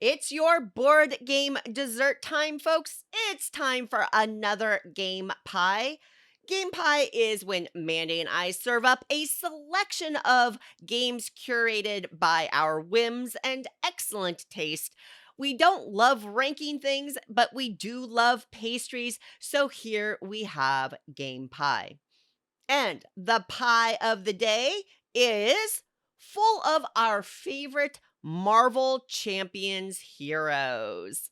It's your board game dessert time, folks. It's time for another game pie. Game pie is when Mandy and I serve up a selection of games curated by our whims and excellent taste. We don't love ranking things, but we do love pastries, so here we have game pie. And the pie of the day is full of our favorite Marvel Champions heroes.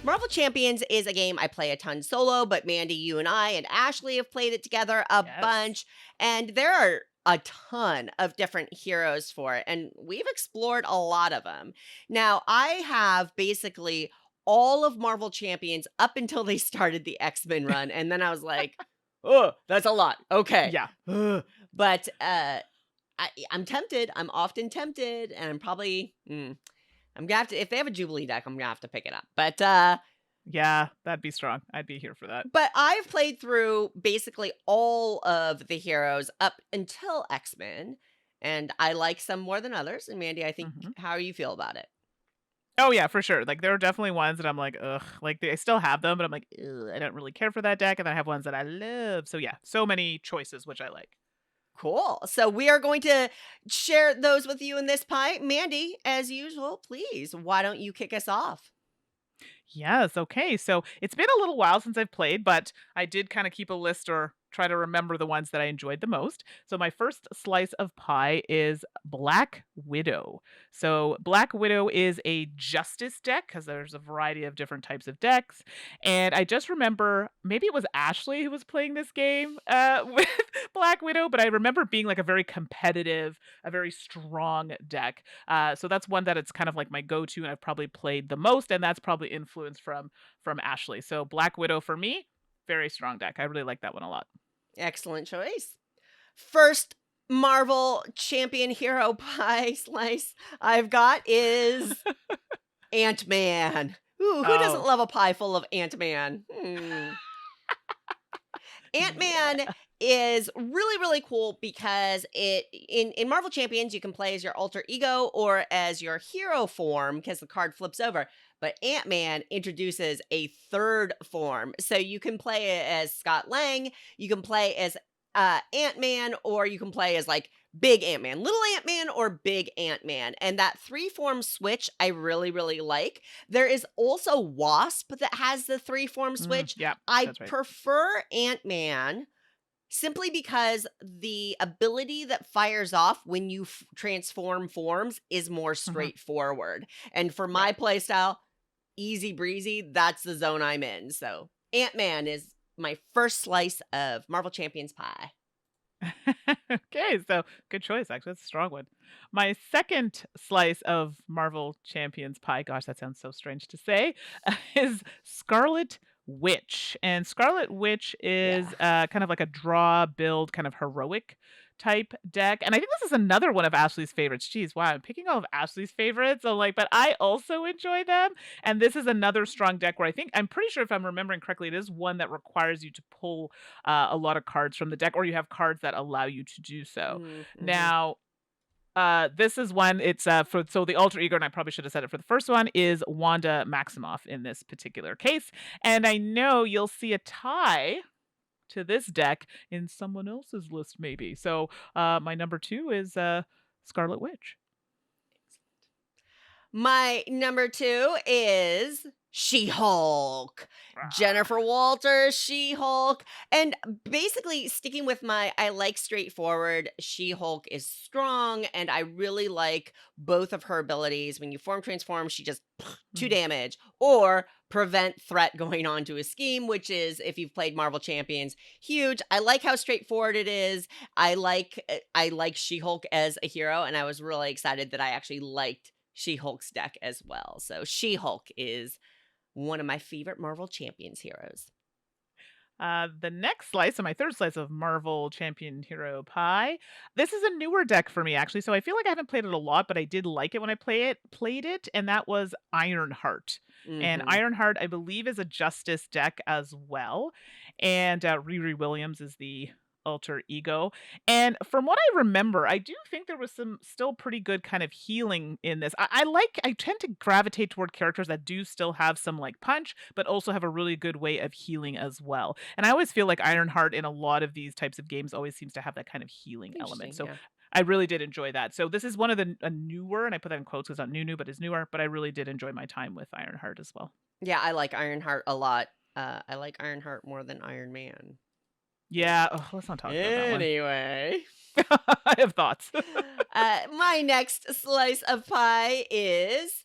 Marvel Champions is a game I play a ton solo, but Mandy, you and I and Ashley have played it together a bunch, and there are a ton of different heroes for it, and we've explored a lot of them. Now, I have basically all of Marvel Champions up until they started the X-Men run, and then I was like, oh, that's a lot. Okay. Yeah. But I'm tempted. I'm often tempted, and I'm probably... I'm gonna have to, if they have a Jubilee deck, I'm gonna have to pick it up. But yeah, that'd be strong. I'd be here for that. But I've played through basically all of the heroes up until X-Men, and I like some more than others. And Mandy, I think, how do you feel about it? Oh yeah, for sure. Like there are definitely ones that I'm like, ugh, like I still have them, but I'm like, ugh, I don't really care for that deck, and then I have ones that I love. So yeah, so many choices which I like. Cool. So we are going to share those with you in this pie. Mandy, as usual, please, why don't you kick us off? Yes, okay. So it's been a little while since I've played, but I did kind of keep a list or try to remember the ones that I enjoyed the most. So my first slice of pie is Black Widow. So Black Widow is a justice deck because there's a variety of different types of decks. And I just remember maybe it was Ashley who was playing this game with Black Widow, but I remember being like a very competitive, a very strong deck. So that's one that it's kind of like my go-to, and I've probably played the most, and that's probably influenced from Ashley. So Black Widow for me, very strong deck. I really like that one a lot. Excellent choice. First Marvel champion hero pie slice I've got is Ant-Man. Ooh, who doesn't love a pie full of Ant-Man? Ant-Man is really, really cool because in Marvel Champions, you can play as your alter ego or as your hero form because the card flips over. But Ant-Man introduces a third form. So you can play as Scott Lang, you can play as Ant-Man, or you can play as like Big Ant-Man, Little Ant-Man, or Big Ant-Man. And that 3-form switch I really, really like. There is also Wasp that has the 3-form switch. Yeah, I that's right. prefer Ant-Man simply because the ability that fires off when you transform forms is more straightforward. And for my playstyle, easy breezy, that's the zone I'm in. So Ant-Man is my first slice of Marvel Champions pie. Okay, so good choice. Actually, that's a strong one. My second slice of Marvel Champions pie, gosh, that sounds so strange to say, is Scarlet Witch. And Scarlet Witch is kind of like a draw build, kind of heroic type deck. And I think this is another one of Ashley's favorites. Jeez, wow, I'm picking all of Ashley's favorites. I'm like, but I also enjoy them. And this is another strong deck where I'm pretty sure if I'm remembering correctly, it is one that requires you to pull a lot of cards from the deck, or you have cards that allow you to do so. Now, this is one, it's so the alter ego, and I probably should have said it for the first one, is Wanda Maximoff in this particular case. And I know you'll see a tie to this deck in someone else's list, maybe. So my number 2 is Scarlet Witch. My number 2 is She-Hulk. Jennifer Walters, She-Hulk. And basically sticking with I like straightforward. She-Hulk is strong, and I really like both of her abilities. When you form transform, she just 2 damage, or prevent threat going on to a scheme, which is, if you've played Marvel Champions, huge. I like how straightforward it is. I like She-Hulk as a hero, and I was really excited that I actually liked She-Hulk's deck as well. So She-Hulk is one of my favorite Marvel Champions heroes. The next slice, so my third slice of Marvel Champion Hero Pie. This is a newer deck for me, actually. So I feel like I haven't played it a lot, but I did like it when I played it, and that was Ironheart. And Mhm. Ironheart, I believe, is a Justice deck as well. And Riri Williams is the alter ego. And from what I remember, I do think there was some still pretty good kind of healing in this. I tend to gravitate toward characters that do still have some like punch, but also have a really good way of healing as well. And I always feel like Ironheart in a lot of these types of games always seems to have that kind of healing element. Interesting, So yeah. I really did enjoy that. So this is one of the a newer, and I put that in quotes because it's not new, but it's newer. But I really did enjoy my time with Ironheart as well. Yeah, I like Ironheart a lot. I like Ironheart more than Iron Man. Yeah, ugh, let's not talk about that one. Anyway, I have thoughts. my next slice of pie is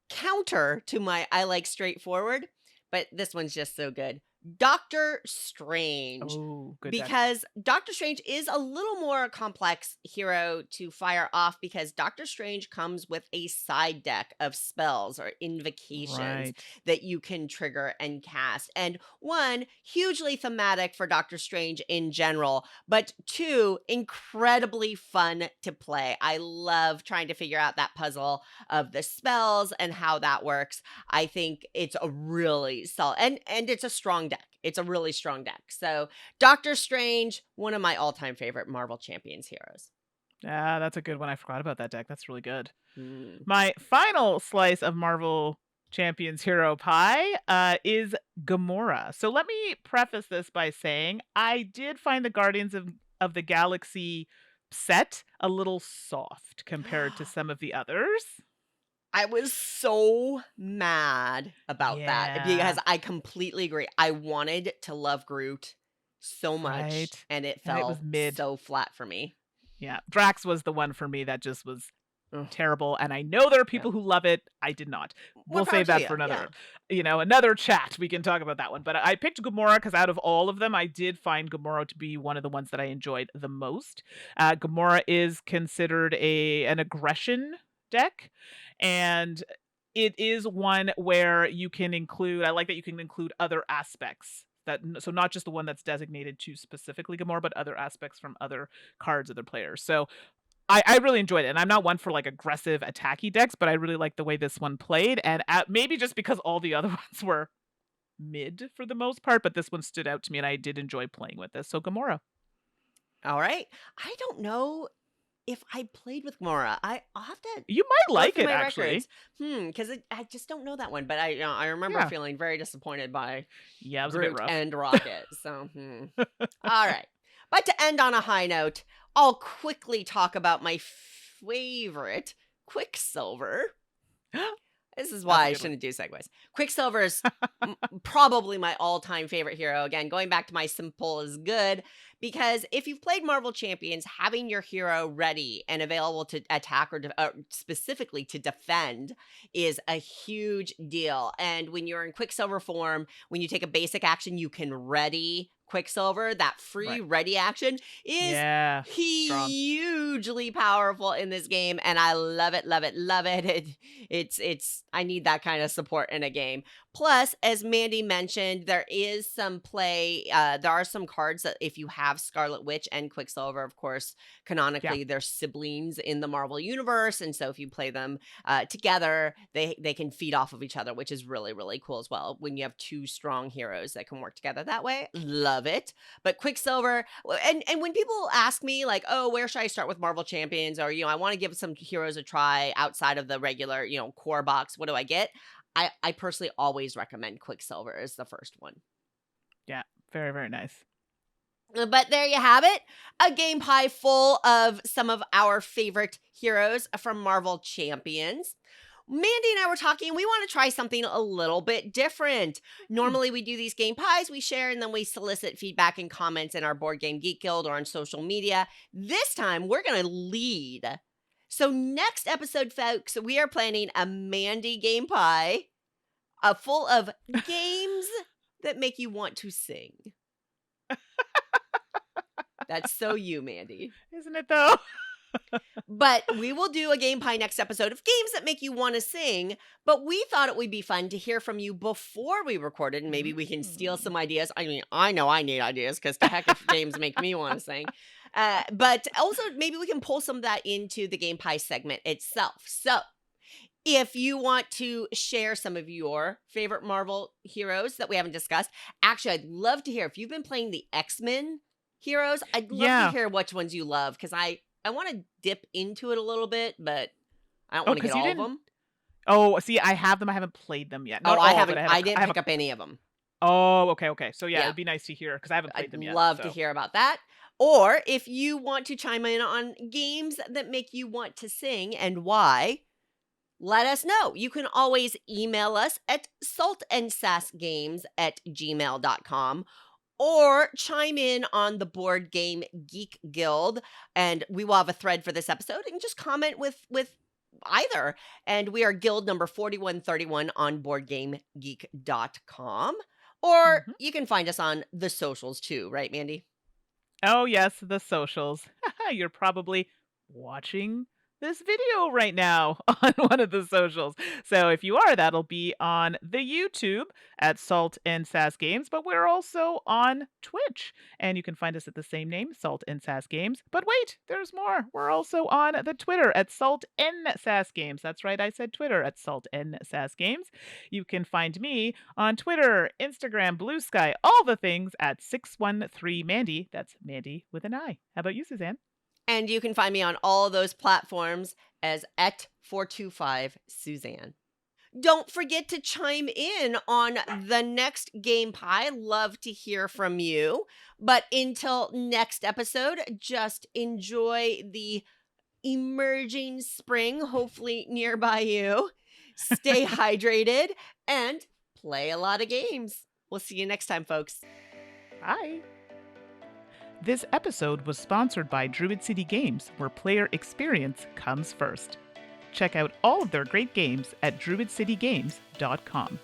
counter to my I like straightforward, but this one's just so good. Doctor Strange. Oh, good deck. Because Doctor Strange is a little more complex hero to fire off because Doctor Strange comes with a side deck of spells or invocations Right. that you can trigger and cast. And one, hugely thematic for Doctor Strange in general, but two, incredibly fun to play. I love trying to figure out that puzzle of the spells and how that works. I think it's a really solid and it's a strong deck. It's a really strong deck. So, Doctor Strange, one of my all-time favorite Marvel Champions heroes. Yeah, that's a good one. I forgot about that deck. That's really good. Mm. My final slice of Marvel Champions Hero Pie is Gamora. So let me preface this by saying I did find the Guardians of the Galaxy set a little soft compared to some of the others. I was so mad about that because Yeah, I completely agree. I wanted to love Groot so much right. and it And it was fell mid. so flat for me. Yeah, Drax was the one for me that just was Ugh, terrible, and I know there are yeah. people who love it. I did not. More We'll power save to that you. for Yeah. another chat. We can talk about that one. But I picked Gamora because out of all of them, I did find Gamora to be one of the ones that I enjoyed the most. Gamora is considered an aggression deck, and it is one where you can include. I like that you can include other aspects. So not just the one that's designated to specifically Gamora, but other aspects from other cards, other players. So I really enjoyed it, and I'm not one for, like, aggressive attacky decks, but I really like the way this one played, and maybe just because all the other ones were mid for the most part, but this one stood out to me, and I did enjoy playing with this, so Gamora. All right. I don't know if I played with Gamora. I'll have to You might go like through it, my actually. records. Because I just don't know that one, but I remember Yeah. feeling very disappointed by Yeah, it was a bit Groot rough. and Rocket. So, all right. But to end on a high note, I'll quickly talk about my favorite Quicksilver. This is That's why a I good one. shouldn't do segues. Quicksilver is probably my all-time favorite hero. Again, going back to my simple is good because if you've played Marvel Champions, having your hero ready and available to attack or specifically to defend is a huge deal. And when you're in Quicksilver form, when you take a basic action, you can ready Quicksilver. That free Right. ready action is Yeah. Strong. hugely powerful in this game, and I love it, love it, love it. It's I need that kind of support in a game. Plus, as Mandi mentioned, there is some play. There are some cards that if you have Scarlet Witch and Quicksilver, of course, Yeah. canonically they're siblings in the Marvel universe, and so if you play them together, they can feed off of each other, which is really really cool as well. When you have two strong heroes that can work together that way, love it. But Quicksilver, and when people ask me like, oh, where should I start with Marvel Champions, or I want to give some heroes a try outside of the regular core box, what do I get? I personally always recommend Quicksilver as the first one. Yeah. Very, very nice. But there you have it. A game pie full of some of our favorite heroes from Marvel Champions. Mandi and I were talking, we want to try something a little bit different. Hmm. Normally, we do these game pies, we share, and then we solicit feedback and comments in our Board Game Geek Guild or on social media. This time, we're going to lead. So, next episode, folks, we are planning a Mandi game pie full of games that make you want to sing. That's so you, Mandi. Isn't it, though? But we will do a game pie next episode of games that make you want to sing. But we thought it would be fun to hear from you before we recorded, and maybe we can steal Mm. some ideas. I mean, I know I need ideas because the heck if games make me want to sing. But also maybe we can pull some of that into the game pie segment itself. So if you want to share some of your favorite Marvel heroes that we haven't discussed, actually, I'd love to hear if you've been playing the X-Men heroes. I'd love to Yeah. hear which ones you love because I want to dip into it a little bit, but I don't Oh, want to get because you all of didn't. them. Oh, see, I have them. I haven't played them yet. Oh, Not I all, but haven't. I have a. I I didn't have a. pick up any of them. Oh, okay, okay. So yeah, Yeah, it'd be nice to hear because I haven't played I'd them yet. love to So. hear about that. Or if you want to chime in on games that make you want to sing and why, let us know. You can always email us at saltandsassgames@gmail.com or chime in on the Board Game Geek Guild, and we will have a thread for this episode and just comment with either. And we are guild number 4131 on boardgamegeek.com. Or Mhm. you can find us on the socials too, right, Mandy? Oh, yes, the socials. You're probably watching this video right now on one of the socials. So if you are, that'll be on the YouTube at Salt and Sass Games, but we're also on Twitch. And you can find us at the same name, Salt and Sass Games. But wait, there's more. We're also on the Twitter at Salt and Sass Games. That's right, I said Twitter at Salt and Sass Games. You can find me on Twitter, Instagram, Blue Sky, all the things at 613 Mandy. That's Mandy with an I. How about you, Suzanne? And you can find me on all those platforms as @425 Suzanne. Don't forget to chime in on the next game pie. Love to hear from you. But until next episode, just enjoy the emerging spring, hopefully nearby you. Stay hydrated and play a lot of games. We'll see you next time, folks. Bye. This episode was sponsored by Druid City Games, where player experience comes first. Check out all of their great games at druidcitygames.com.